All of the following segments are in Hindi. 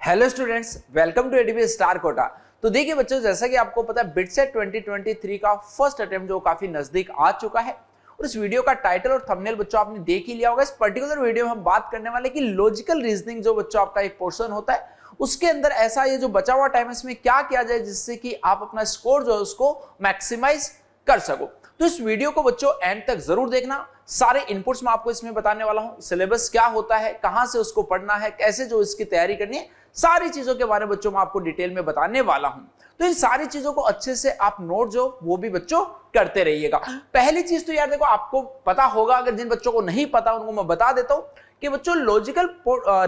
Hello students, welcome to ADB star Kota. तो देखिए बच्चों, जैसा कि आपको पता है बिटसेट 2023 का फर्स्ट अटेम्प्ट जो काफी नजदीक आ चुका है और इस वीडियो का टाइटल और थंबनेल बच्चों आपने देख ही लिया होगा। इस पर्टिकुलर वीडियो में हम बात करने वाले कि लॉजिकल रीजनिंग जो बच्चों आपका एक पोर्शन होता है उसके अंदर ऐसा ये जो बचा हुआ टाइम है इसमें क्या किया जाए जिससे कि आप अपना स्कोर जो है उसको मैक्सिमाइज कर सको। तो इस वीडियो को बच्चों एंड तक जरूर देखना। सारे इनपुट्स मैं आपको इसमें बताने वाला हूं, सिलेबस क्या होता है, कहां से उसको पढ़ना है, कैसे जो इसकी तैयारी करनी है, सारी चीजों के बारे में बच्चों मैं आपको डिटेल में बताने वाला हूं। तो इन सारी चीजों को अच्छे से आप नोट जो वो भी बच्चों करते रहिएगा। पहली चीज तो यार देखो, आपको पता होगा, अगर जिन बच्चों को नहीं पता उनको मैं बता देता हूं कि बच्चों लॉजिकल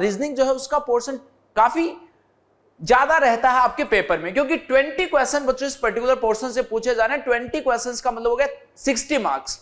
रीजनिंग जो है उसका पोर्शन काफी ज्यादा रहता है आपके पेपर में, क्योंकि 20 क्वेश्चन बच्चों इस पर्टिकुलर पोर्शन से पूछे जा रहे हैं। 20 क्वेश्चंस का मतलब हो गया 60 मार्क्स।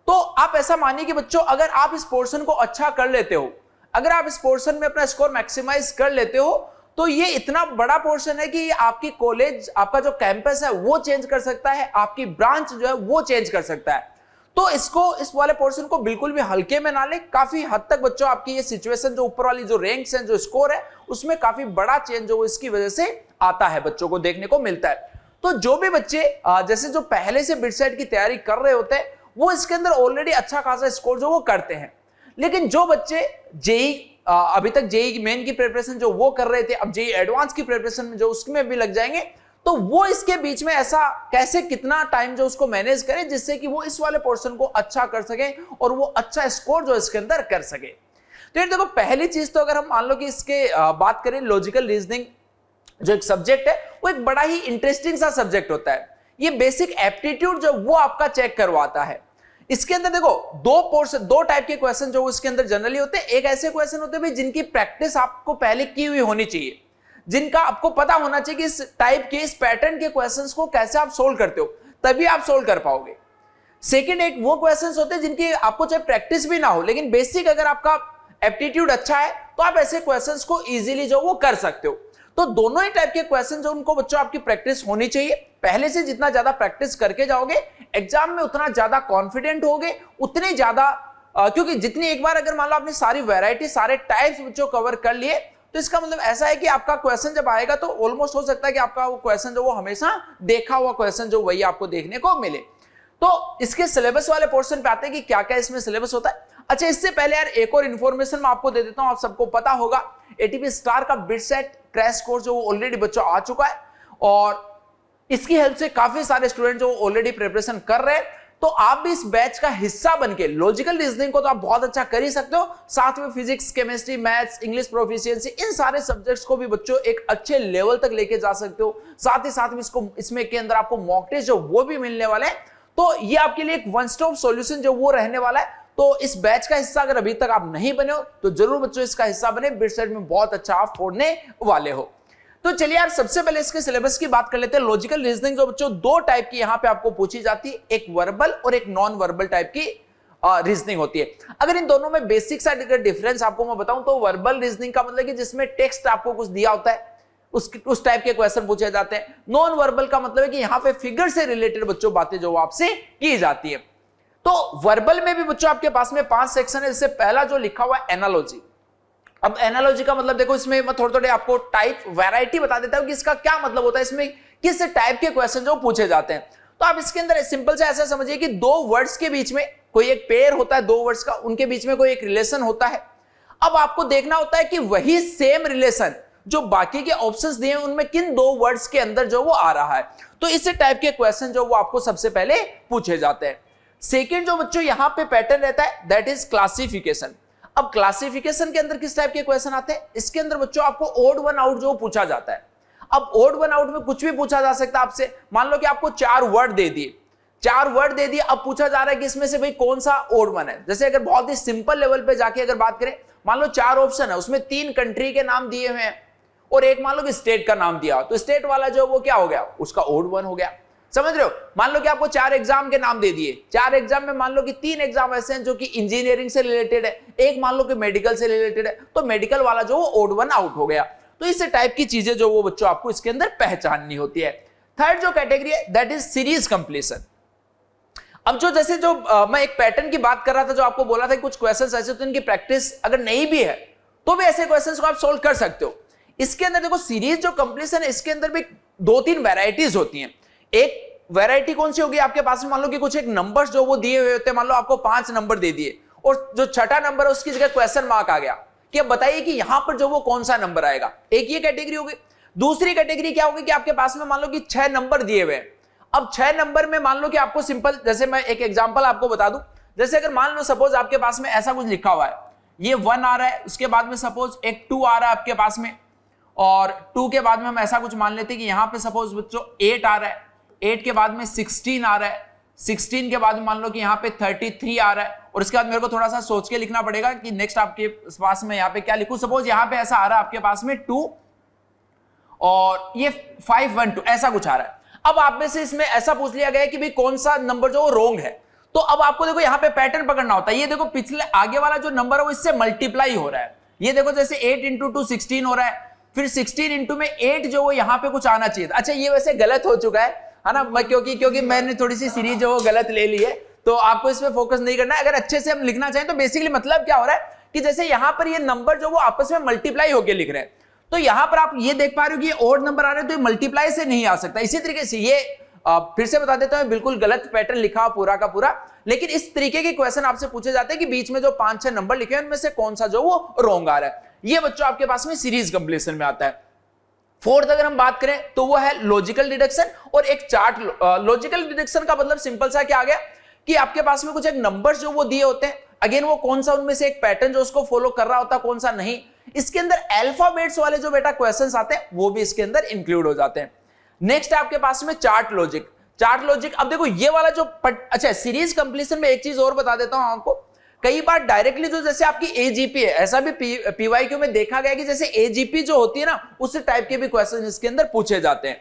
तो आप ऐसा मानिए कि बच्चों अगर आप इस पोर्शन को अच्छा कर लेते हो, अगर आप इस पोर्शन में अपना स्कोर मैक्सिमाइज कर लेते हो, तो ये इतना बड़ा पोर्शन है कि ये आपकी कॉलेज, आपका जो कैंपस है वो चेंज कर सकता है, आपकी ब्रांच जो है वो चेंज कर सकता है। तो इसको, इस वाले पोर्शन को बिल्कुल भी हल्के में ना ले। काफी हद तक बच्चों आपकी ये सिचुएशन जो ऊपर वाली जो रैंक्स हैं, जो स्कोर है, उसमें काफी बड़ा चेंज जो इसकी वजह से आता है, बच्चों को देखने को मिलता है। तो जो भी बच्चे जैसे जो पहले से बिटसेट की तैयारी कर रहे होते हैं वो इसके अंदर ऑलरेडी अच्छा खासा स्कोर जो वो करते हैं। लेकिन जो बच्चे जेई अभी तक जेई मेन की प्रिपरेशन जो वो कर रहे थे, अब जेई एडवांस की प्रिपरेशन में जो उसमें भी लग जाएंगे, तो वो इसके बीच में ऐसा कैसे कितना टाइम जो उसको मैनेज करें जिससे कि वो इस वाले पोर्शन को अच्छा कर सके और वो अच्छा स्कोर जो इसके अंदर कर सके। तो ये देखो, पहली चीज तो अगर हम मान लो कि इसके बात करें, लॉजिकल रीजनिंग जो एक सब्जेक्ट है वो एक बड़ा ही इंटरेस्टिंग सा सब्जेक्ट होता है। ये बेसिक एप्टीट्यूड जो वो आपका चेक करवाता है। इसके अंदर देखो दो टाइप के क्वेश्चन जो इसके अंदर जनरली होते हैं। एक ऐसे क्वेश्चन होते हैं जिनकी प्रैक्टिस आपको पहले की हुई होनी चाहिए, जिनका आपको पता होना चाहिए कि इस टाइप के, इस पैटर्न के क्वेश्चंस को कैसे आप सोल्व करते हो, तभी आप सोल्व कर पाओगे। सेकंड, एक वो क्वेश्चंस होते हैं जिनकी आपको चाहे प्रैक्टिस भी ना हो, लेकिन बेसिक अगर आपका एप्टीट्यूड अच्छा है तो आप ऐसे क्वेश्चंस को इजीली जो वो कर सकते हो। तो दोनों ही टाइप के क्वेश्चन जो उनको बच्चों आपकी प्रैक्टिस होनी चाहिए। पहले से जितना ज्यादा प्रैक्टिस करके जाओगे एग्जाम में उतना ज्यादा कॉन्फिडेंट होगे, उतने ज्यादा क्योंकि जितनी एक बार अगर मान लो आपने सारी वैरायटी, सारे टाइप्स बच्चों कवर कर लिए, तो इसका मतलब ऐसा है कि आपका क्वेश्चन जब आएगा तो ऑलमोस्ट हो सकता है कि आपका वो क्वेश्चन जो वो हमेशा देखा हुआ क्वेश्चन जो वही आपको देखने को मिले। तो इसके सिलेबस वाले पोर्शन पे आते हैं कि क्या क्या इसमें सिलेबस होता है। अच्छा, इससे पहले यार एक और इन्फॉर्मेशन मैं आपको दे देता हूं। आप सबको पता होगा एटीपी स्टार का बिटसेट क्रैश कोर्स जो ऑलरेडी बच्चों आ चुका है और इसकी हेल्प से काफी सारे स्टूडेंट जो ऑलरेडी प्रिपरेशन कर रहे हैं। तो आप भी इस बैच का हिस्सा बनके लॉजिकल रीजनिंग को तो आप बहुत अच्छा कर ही सकते हो, साथ में physics, chemistry, maths, English proficiency, इन सारे सब्जेक्ट्स को भी बच्चों एक अच्छे लेवल तक लेके जा सकते हो। साथ ही साथ में इसमें के अंदर आपको मॉक टेस्ट जो वो भी मिलने वाले हैं। तो ये आपके लिए एक वन स्टॉप सॉल्यूशन जो वो रहने वाला है। तो इस बैच का हिस्सा अगर अभी तक आप नहीं बने हो तो जरूर बच्चों इसका हिस्सा बने, बिटसेट में बहुत अच्छा आप फोड़ने वाले हो। तो चलिए यार, सबसे पहले इसके सिलेबस की बात कर लेते हैं। लॉजिकल रीजनिंग जो बच्चों दो टाइप की यहां पे आपको पूछी जाती है, एक वर्बल और एक नॉन वर्बल टाइप की रीजनिंग होती है। अगर इन दोनों में बेसिक सा डिफरेंस आपको मैं बताऊं तो वर्बल रीजनिंग का मतलब कि जिसमें टेक्स्ट आपको कुछ दिया होता है, उस टाइप के क्वेश्चन पूछे जाते हैं। नॉन वर्बल का मतलब है कि यहां पे फिगर से रिलेटेड बच्चों बातें जो आपसे की जाती है। तो वर्बल में भी बच्चों आपके पास में 5 सेक्शन है। इससे पहला जो लिखा हुआ है एनालॉजी। अब एनालॉजी का मतलब देखो, इसमें मैं थोड़े आपको टाइप वैरायटी बता देता हूं कि इसका क्या मतलब होता है, इसमें किस टाइप के क्वेश्चन जो पूछे जाते हैं। तो आप इसके अंदर सिंपल से ऐसा समझिए कि दो वर्ड्स के बीच में कोई एक पेयर होता है, दो वर्ड्स का, उनके बीच में कोई एक रिलेशन होता है। अब आपको देखना होता है कि वही सेम रिलेशन जो बाकी के ऑप्शंस दिए हैं उनमें किन दो वर्ड्स के अंदर जो वो आ रहा है। तो इस टाइप के क्वेश्चन जो वो आपको सबसे पहले पूछे जाते हैं। सेकेंड जो बच्चों यहां पे पैटर्न रहता है दैट इज क्लासिफिकेशन। अब क्लासिफिकेशन के अंदर किस टाइप के क्वेश्चन आते हैं, इसके अंदर बच्चों आपको ओड वन आउट जो पूछा जाता है। अब ओड वन आउट में कुछ भी पूछा जा सकता है आपसे। मान लो कि आपको 4 वर्ड दे दिए, 4 वर्ड दे दिए, अब पूछा जा रहा है कि इसमें से भाई कौन सा ओड वन है। जैसे अगर बहुत ही सिंपल लेवल पे जाके अगर बात करें, मान लो 4 ऑप्शन है, उसमें 3 कंट्री के नाम दिए हुए हैं और एक मान लो कि स्टेट का नाम दिया, तो स्टेट वाला जो वो क्या हो गया, उसका ओड वन हो गया। समझ रहे हो? मान लो कि आपको 4 एग्जाम के नाम दे दिए, 4 एग्जाम में मान लो कि 3 एग्जाम ऐसे हैं जो कि इंजीनियरिंग से रिलेटेड है, एक मान लो कि मेडिकल से रिलेटेड है, तो मेडिकल वाला जो वो ओड वन आउट हो गया। तो इस टाइप की चीजें जो वो बच्चों आपको इसके अंदर पहचाननी होती है। थर्ड जो कैटेगरी है दैट इज सीरीज कंप्लीशन। अब जो जैसे जो मैं एक पैटर्न की बात कर रहा था, जो आपको बोला था कुछ क्वेश्चंस ऐसे तो इनकी प्रैक्टिस अगर नहीं भी है तो भी ऐसे क्वेश्चंस को आप सोल्व कर सकते हो। इसके अंदर देखो सीरीज जो कंप्लीशन है इसके अंदर भी 2-3 वैरायटीज होती हैं। एक वैरायटी कौन सी होगी आपके पास में, मान लो कि कुछ एक नंबर्स जो वो दिए हुए होते हैं, मान लो आपको 5 नंबर दे दिए और जो छठा नंबर है उसकी जगह क्वेश्चन मार्क आ गया कि अब बताइए कि यहां पर जो वो कौन सा नंबर आएगा। एक ये कैटेगरी होगी। दूसरी कैटेगरी क्या होगी कि आपके पास में मान लो कि 6 नंबर दिए हुए हैं। अब 6 नंबर में मान लो कि आपको सिंपल, जैसे मैं एक एग्जांपल आपको बता दूं, जैसे अगर मान लो सपोज आपके पास में ऐसा कुछ लिखा हुआ है, ये 1 आ रहा है, उसके बाद में सपोज एक 2 आ रहा है आपके पास में, और 2 के बाद में हम ऐसा कुछ मान लेते हैं कि यहां पे सपोज बच्चों 8 आ रहा है, 8 के बाद में 16 आ रहा है, 16 के बाद में मान लो कि यहां पे 33 आ रहा है, और इसके बाद मेरे को थोड़ा सा सोच के लिखना पड़ेगा कि नेक्स्ट आपके पास में यहां पे क्या लिखूं। सपोज यहां पे ऐसा आ रहा है आपके पास में 2 और ये 512 ऐसा कुछ आ रहा है। अब आप में से इसमें ऐसा पूछ लिया गया कि भाई कौन सा नंबर जो रॉन्ग है, तो अब आपको देखो यहां पे पैटर्न पकड़ना होता है। ये देखो पिछले आगे वाला जो नंबर है वो इससे मल्टीप्लाई हो रहा है। ये देखो जैसे 8 इंटू 2 16 हो रहा है, फिर 16 इंटू में 8 जो वो यहां पे कुछ आना चाहिए। अच्छा ये वैसे गलत हो चुका है ना, क्योंकि मैंने थोड़ी सी सीरीज जो वो गलत ले ली है, तो आपको इस पे फोकस नहीं करना है। अगर अच्छे से हम लिखना चाहें तो बेसिकली मतलब क्या हो रहा है कि जैसे यहां पर ये नंबर जो वो आपस में मल्टीप्लाई होकर लिख रहे हैं, तो यहां पर आप ये देख पा रहे हो कि ये ऑड नंबर आ रहे हैं, तो ये मल्टीप्लाई से नहीं आ सकता। इसी तरीके से ये फिर से बता देता हूं, बिल्कुल गलत पैटर्न लिखा पूरा का पूरा, लेकिन इस तरीके के क्वेश्चन आपसे पूछे जाते हैं कि बीच में जो 5-6 नंबर लिखे हैं उनमें से कौन सा जो वो रॉन्ग आ रहा है। ये बच्चों आपके पास में सीरीज कंप्लीशन में आता है। फोर्थ अगर हम बात करें तो वो है लॉजिकल डिडक्शन और एक चार्ट। लॉजिकल डिडक्शन का मतलब सिंपल सा क्या आ गया कि आपके पास में कुछ एक नंबर्स जो वो दिए होते हैं, अगेन वो कौन सा उनमें से एक पैटर्न जो उसको फॉलो कर रहा होता है, कौन सा नहीं। इसके अंदर अल्फाबेट्स वाले जो बेटा क्वेश्चंस आते हैं वो भी इसके अंदर इंक्लूड हो जाते हैं। नेक्स्ट है आपके पास में चार्ट लॉजिक। चार्ट लॉजिक, अब देखो ये वाला जो अच्छा सीरीज कंप्लीशन में एक चीज और बता देता हूं आपको, कई बार डायरेक्टली जो जैसे आपकी एजीपी है, ऐसा भी पीवाईक्यू में देखा गया कि जैसे एजीपी जो होती है ना उस टाइप के भी क्वेश्चन इसके अंदर पूछे जाते हैं,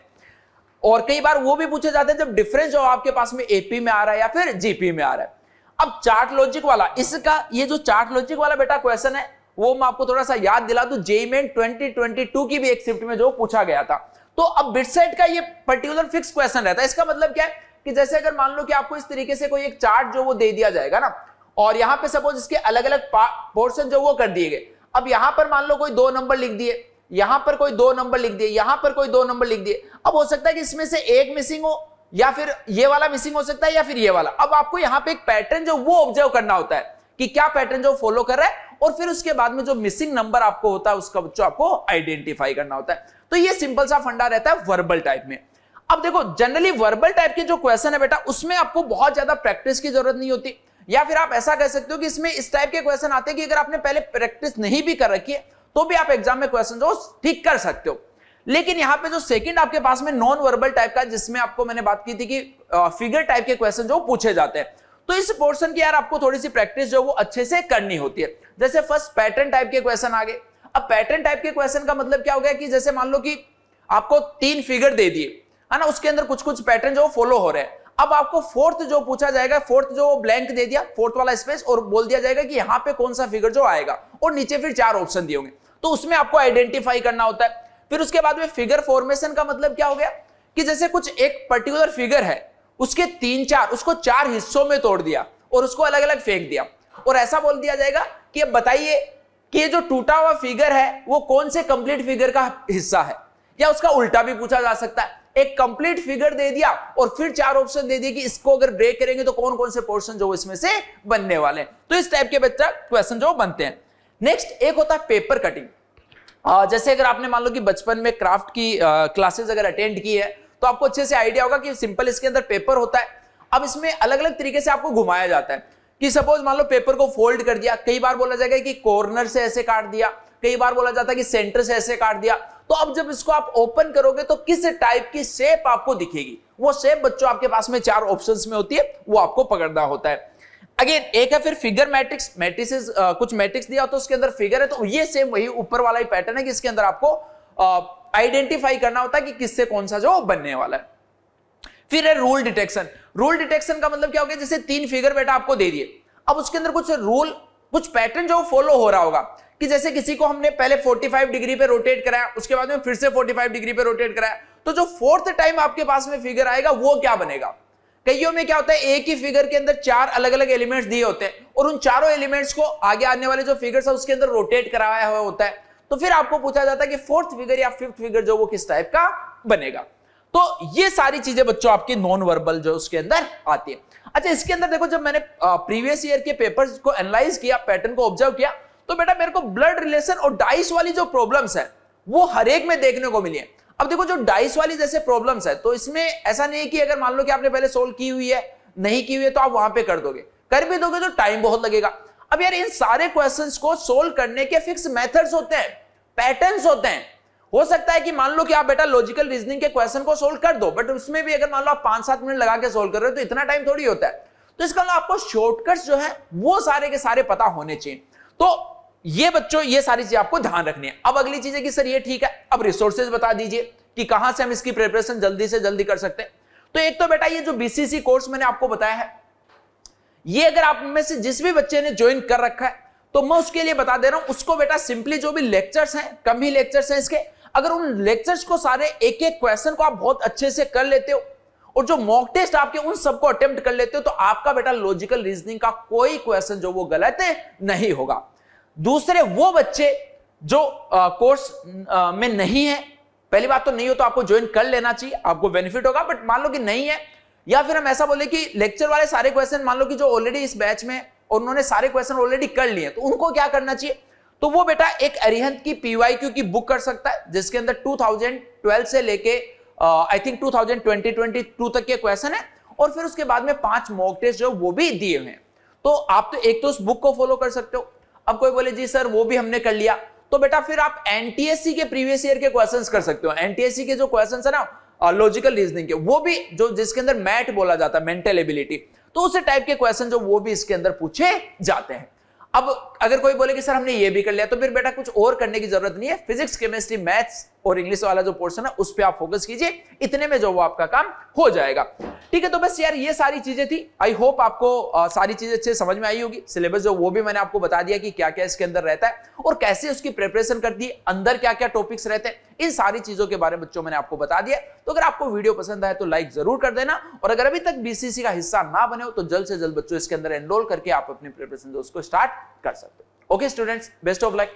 और कई बार वो भी पूछे जाते हैं जब डिफरेंस जो आपके पास में एपी में आ रहा है या फिर जीपी में आ रहा है। अब चार्ट लॉजिक वाला, इसका ये जो चार्ट लॉजिक वाला बेटा क्वेश्चन है वो मैं आपको थोड़ा सा याद दिला दूं, जेईई मेन 2022 की भी एक शिफ्ट में जो पूछा गया था। तो अब बिटसेट का ये पर्टिकुलर फिक्स क्वेश्चन रहता है। इसका मतलब क्या है कि जैसे अगर मान लो कि आपको इस तरीके से कोई एक चार्ट जो वो दे दिया जाएगा ना, और यहां पे सपोज इसके अलग अलग पोर्शन जो वो कर दिए गए। अब यहां पर मान लो कोई 2 नंबर लिख दिए, यहां पर कोई 2 नंबर लिख दिए, यहां पर कोई 2 नंबर लिख दिए। अब हो सकता है कि इसमें से एक मिसिंग हो, या फिर ये वाला मिसिंग हो सकता है, या फिर ये वाला। अब आपको यहां पे एक पैटर्न जो वो ऑब्जर्व करना होता है कि क्या पैटर्न जो फॉलो कर रहा है, और फिर उसके बाद में जो मिसिंग नंबर आपको होता है उसका बच्चों आपको आइडेंटिफाई करना होता है। तो ये सिंपल सा फंडा रहता है वर्बल टाइप में। अब देखो जनरली वर्बल टाइप के जो क्वेश्चन है बेटा उसमें आपको बहुत ज्यादा प्रैक्टिस की जरूरत नहीं होती, या फिर आप ऐसा कह सकते हो कि इसमें इस टाइप के क्वेश्चन आते हैं कि अगर आपने पहले प्रैक्टिस नहीं भी कर रखी है तो भी आप एग्जाम में क्वेश्चन जो ठीक कर सकते हो। लेकिन यहां पे जो सेकंड आपके पास में नॉन वर्बल टाइप का, जिसमें आपको मैंने बात की थी कि फिगर टाइप के क्वेश्चन जो पूछे जाते हैं, तो इस पोर्शन की यार आपको थोड़ी सी प्रैक्टिस जो वो अच्छे से करनी होती है। जैसे फर्स्ट पैटर्न टाइप के क्वेश्चन आ गए। अब पैटर्न टाइप के क्वेश्चन का मतलब क्या हो गया कि जैसे मान लो कि आपको 3 फिगर दे दिए है ना, उसके अंदर कुछ कुछ पैटर्न जो फॉलो हो रहे हैं। अब आपको फोर्थ जो पूछा जाएगा, फोर्थ जो ब्लैंक दे दिया, फोर्थ वाला स्पेस, और बोल दिया जाएगा कि यहां पे कौन सा फिगर जो आएगा, और नीचे फिर 4 ऑप्शन दिए होंगे, तो उसमें आपको आइडेंटिफाई करना होता है। फिर उसके बाद में फिगर फॉर्मेशन का मतलब क्या हो गया कि जैसे कुछ एक पर्टिकुलर फिगर है, उसके 3-4 उसको 4 हिस्सों में तोड़ दिया और उसको अलग अलग फेंक दिया, और ऐसा बोल दिया जाएगा कि अब बताइए कि ये जो टूटा हुआ फिगर है वो कौन से कंप्लीट फिगर का हिस्सा है, या उसका उल्टा भी पूछा जा सकता है। एक कंप्लीट फिगर दे दिया और फिर 4 ऑप्शन दे दिए कि इसको अगर ब्रेक करेंगे तो कौन कौन से पोर्शन जो इसमें से बनने वाले हैं। तो इस टाइप के बच्चा क्वेश्चन जो बनते हैं। नेक्स्ट एक होता है पेपर कटिंग। जैसे अगर आपने मान लो कि बचपन में क्राफ्ट की क्लासेस अगर अटेंड की है तो आपको अच्छे से आइडिया होगा कि सिंपल इसके अंदर पेपर होता है। अब इसमें अलग अलग तरीके से आपको घुमाया जाता है कि सपोज मान लो पेपर को फोल्ड कर दिया, कई बार बोला जाएगा कि कॉर्नर से ऐसे काट दिया, कई बार बोला जाता है कि सेंटर से ऐसे काट दिया। तो अब जब इसको आप ओपन करोगे तो किस टाइप की शेप आपको दिखेगी, वो शेप बच्चों आपके पास में 4 ऑप्शंस में होती है, वो आपको पकड़ना होता है। अगेन एक है फिर फिगर मैट्रिक्स। मैट्रिसेस कुछ मैट्रिक्स दिया तो उसके अंदर फिगर है, तो ये सेम वही ऊपर वाला ही पैटर्न है कि इसके अंदर आपको आइडेंटिफाई करना होता है कि किससे कौन सा जो बनने वाला है। फिर है रूल डिटेक्शन। रूल डिटेक्शन का मतलब क्या हो गया, जैसे 3 फिगर बेटा आपको दे दिए, अब उसके अंदर कुछ रूल, कुछ पैटर्न जो फॉलो हो रहा होगा कि जैसे किसी को हमने पहले 45 डिग्री पे रोटेट कराया, उसके बाद में फिर से 45 डिग्री पे रोटेट कराया, तो जो 4th टाइम आपके पास में फिगर आएगा वो क्या बनेगा। कईयों में क्या होता है, एक ही फिगर के अंदर 4 अलग अलग एलिमेंट्स दिए होते हैं और उन चारों एलिमेंट्स को आगे आने वाले जो फिगर्स है उसके अंदर रोटेट कराया हुआ होता है। तो फिर आपको पूछा जाता है कि फोर्थ फिगर या फिफ्थ फिगर जो वो किस टाइप का बनेगा। तो ये सारी चीजें बच्चों आपकी नॉन वर्बल जो उसके अंदर आती है। अच्छा, इसके अंदर देखो, जब मैंने प्रीवियस ईयर के पेपर्स को एनालाइज किया, पैटर्न को ऑब्जर्व किया, तो बेटा मेरे को ब्लड रिलेशन और डाइस वाली जो प्रॉब्लम्स है वो हर एक में देखने को मिली है। अब देखो, जो डाइस वाली जैसे प्रॉब्लम्स है, तो इसमें ऐसा नहीं है कि अगर मान लो कि आपने पहले सोल्व की हुई है, नहीं की हुई है, तो आप वहां पे कर दोगे, कर भी दोगे तो टाइम बहुत लगेगा। अब यार इन सारे क्वेश्चंस को सोल्व करने के फिक्स मेथड्स होते हैं, पैटर्न्स होते हैं। हो सकता है कि मान लो कि आप बेटा लॉजिकल रीजनिंग के क्वेश्चन को सोल्व कर दो, बट उसमें भी अगर मान लो आप 5-7 मिनट लगा के सोल्व कर रहे हो तो इतना टाइम थोड़ी होता है। तो इसका मतलब आपको शॉर्टकट्स जो है वो सारे के सारे पता होने चाहिए। तो ये बच्चों ये सारी चीज आपको ध्यान रखनी है। अब अगली चीज है कि सर ये ठीक है, अब रिसोर्सेज बता दीजिए कि कहां से हम इसकी प्रिपरेशन जल्दी से जल्दी कर सकते हैं। तो एक तो बेटा ये जो बीसीसी कोर्स मैंने आपको बताया है, ये अगर आप में से जिस भी बच्चे ने ज्वाइन कर रखा है तो मैं उसके लिए बता दे रहा हूं, उसको बेटा सिंपली जो भी लेक्चर्स हैं, कम ही लेक्चर्स हैं इसके, अगर उन लेक्चर्स को सारे एक एक क्वेश्चन को आप बहुत अच्छे से कर लेते हो और जो मॉक टेस्ट आपके उन सबको अटेम्प्ट कर लेते हो, तो आपका बेटा लॉजिकल रीजनिंग का कोई क्वेश्चन जो वो गलत नहीं होगा। दूसरे वो बच्चे जो कोर्स में नहीं है, पहली बात तो नहीं हो तो आपको ज्वाइन कर लेना चाहिए, आपको बेनिफिट होगा। बट मान लो कि नहीं है, या फिर हम ऐसा बोले कि लेक्चर वाले सारे क्वेश्चन मान लो कि जो ऑलरेडी इस बैच में और उन्होंने सारे क्वेश्चन ऑलरेडी कर लिए, तो उनको क्या करना चाहिए, तो वो बेटा एक अरिहंत की पीवाईक्यू की बुक कर सकता है, जिसके अंदर 2012 से लेके आई थिंक 2022 तक के क्वेश्चन है, और फिर उसके बाद में 5 मॉक टेस्ट जो वो भी दिए हुए हैं। तो आप तो एक तो उस बुक को फॉलो कर सकते हो। अब कोई बोले जी सर वो भी हमने कर लिया, तो बेटा फिर आप एनटीएससी के प्रीवियस ईयर के क्वेश्चंस कर सकते हो। एनटीएससी के जो क्वेश्चंस है ना लॉजिकल रीजनिंग के, वो भी जो जिसके अंदर मैट बोला जाता है, मेंटल एबिलिटी, तो उस टाइप के क्वेश्चन जो वो भी इसके अंदर पूछे जाते हैं। अब अगर कोई बोले कि सर हमने ये भी कर लिया, तो फिर बेटा कुछ और करने की जरूरत नहीं है। फिजिक्स, केमिस्ट्री, मैथ्स और इंग्लिश वाला जो पोर्शन है उस पे आप फोकस कीजिए, इतने में जो वो आपका काम हो जाएगा। ठीक है, तो बस यार ये सारी चीजें थी। आई होप आपको सारी चीजें अच्छे समझ में आई होगी। सिलेबस जो वो भी मैंने आपको बता दिया कि क्या क्या इसके अंदर रहता है और कैसे उसकी प्रिपरेशन करती है, अंदर क्या क्या टॉपिक्स रहते हैं, इन सारी चीजों के बारे में बच्चों मैंने आपको बता दिया। तो अगर आपको वीडियो पसंद आए तो लाइक जरूर कर देना, और अगर अभी तक बीसीसी का हिस्सा ना बने हो तो जल्द से जल्द बच्चों इसके अंदर एनरोल करके आप अपनी प्रिपरेशन जो उसको स्टार्ट कर सकते हो। Okay students, best of luck.